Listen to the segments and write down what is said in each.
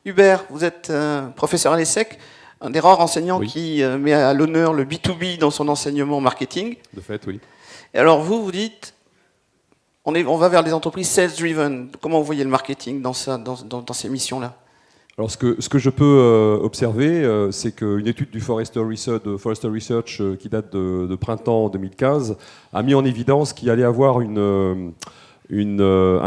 Hubert, vous êtes professeur à l'ESSEC, un des rares enseignants Oui. qui met à l'honneur le B2B dans son enseignement marketing. De fait, oui. Et alors vous dites, on va vers des entreprises sales-driven. Comment vous voyez le marketing dans ces missions-là? Alors, ce que je peux observer, c'est qu'une étude du Forrester Research qui date de printemps 2015 a mis en évidence qu'il allait avoir un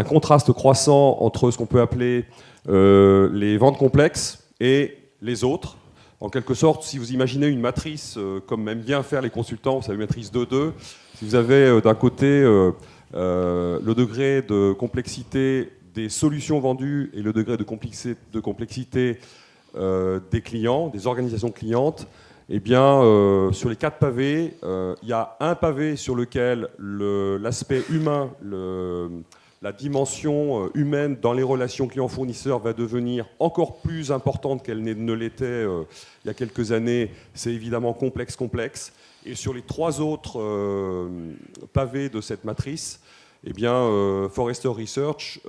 contraste croissant entre ce qu'on peut appeler les ventes complexes et les autres. En quelque sorte, si vous imaginez une matrice, comme aiment bien faire les consultants, vous savez, une matrice 2-2, si vous avez d'un côté le degré de complexité des solutions vendues et le degré de complexité des clients, des organisations clientes, eh bien, sur les 4 pavés, il y a un pavé sur lequel l'aspect humain, la dimension humaine dans les relations clients-fournisseurs va devenir encore plus importante qu'elle ne l'était il y a quelques années. C'est évidemment complexe. Et sur les 3 autres pavés de cette matrice, eh bien, Forrester Research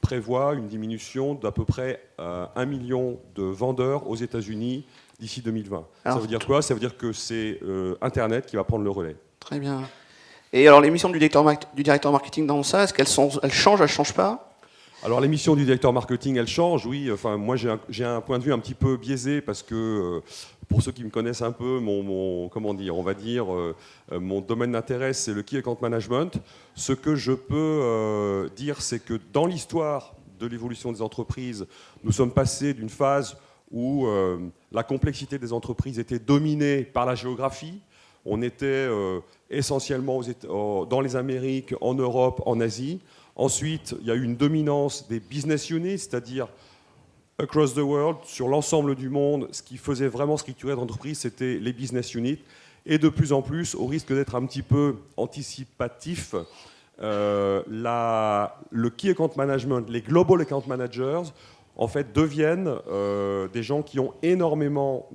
prévoit une diminution d'à peu près 1 million de vendeurs aux États-Unis d'ici 2020. Alors, ça veut dire quoi? Ça veut dire que c'est Internet qui va prendre le relais. Très bien. Et alors, les missions du directeur marketing dans ça, est-ce qu'elles changent, elles changent pas? Alors, les missions du directeur marketing, elles changent, oui. Enfin, moi, j'ai un point de vue un petit peu biaisé parce que, pour ceux qui me connaissent un peu, mon domaine d'intérêt, c'est le Key Account Management. Ce que je peux dire, c'est que dans l'histoire de l'évolution des entreprises, nous sommes passés d'une phase où la complexité des entreprises était dominée par la géographie. On était essentiellement dans les Amériques, en Europe, en Asie. Ensuite, il y a eu une dominance des business units, c'est-à-dire across the world, sur l'ensemble du monde. Ce qui faisait vraiment structurer l'entreprise, c'était les business units. Et de plus en plus, au risque d'être un petit peu anticipatif, le Key Account Management, les Global Account Managers, en fait, deviennent des gens qui ont énormément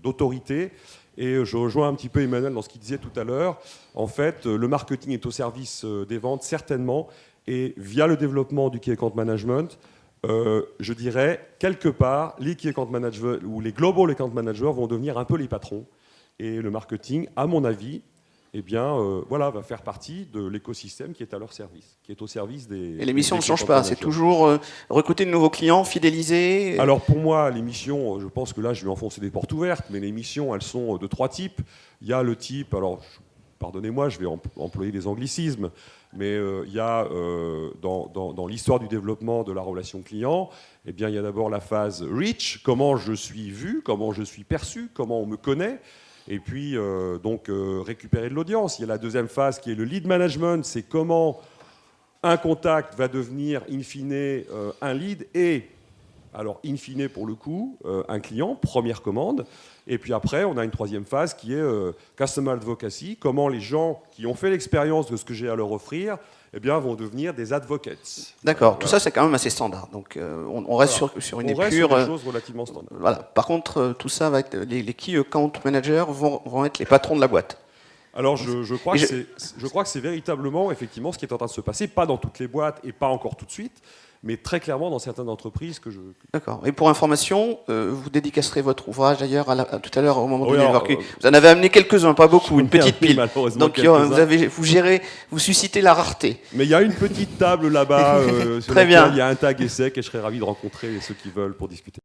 d'autorité. Et je rejoins un petit peu Emmanuel dans ce qu'il disait tout à l'heure. En fait, le marketing est au service des ventes, certainement. Et via le développement du Key Account Management, je dirais, quelque part, les Key Account Managers ou les Global Account Managers vont devenir un peu les patrons. Et le marketing, à mon avis, eh bien, va faire partie de l'écosystème qui est à leur service, qui est au service des... Et les missions ne changent pas, c'est toujours recruter de nouveaux clients, fidéliser... Alors pour moi, les missions, je pense que là, je vais enfoncer des portes ouvertes, mais les missions, elles sont de 3 types. Il y a le type, alors, pardonnez-moi, je vais employer des anglicismes, mais il y a, dans l'histoire du développement de la relation client, eh bien, il y a d'abord la phase reach, comment je suis vu, comment je suis perçu, comment on me connaît. Et puis, récupérer de l'audience. Il y a la deuxième phase qui est le lead management. C'est comment un contact va devenir, in fine, un lead et, alors, in fine, pour le coup, un client, première commande. Et puis après, on a une troisième phase qui est customer advocacy. Comment les gens qui ont fait l'expérience de ce que j'ai à leur offrir eh bien, vont devenir des advocates. D'accord, tout ça c'est quand même assez standard. Donc on reste sur une épure. Sur des choses relativement standards. Voilà. Par contre, tout ça va être les key account managers vont être les patrons de la boîte. Alors je crois que c'est véritablement effectivement ce qui est en train de se passer, pas dans toutes les boîtes et pas encore tout de suite, mais très clairement dans certaines entreprises que je... D'accord. Et pour information, vous dédicacerez votre ouvrage d'ailleurs tout à l'heure au moment de l'évoquer. Vous en avez amené quelques-uns, pas beaucoup, une petite pile. Donc vous suscitez la rareté. Mais il y a une petite table là-bas sur laquelle il y a un tag ESSEC et je serais ravi de rencontrer ceux qui veulent pour discuter.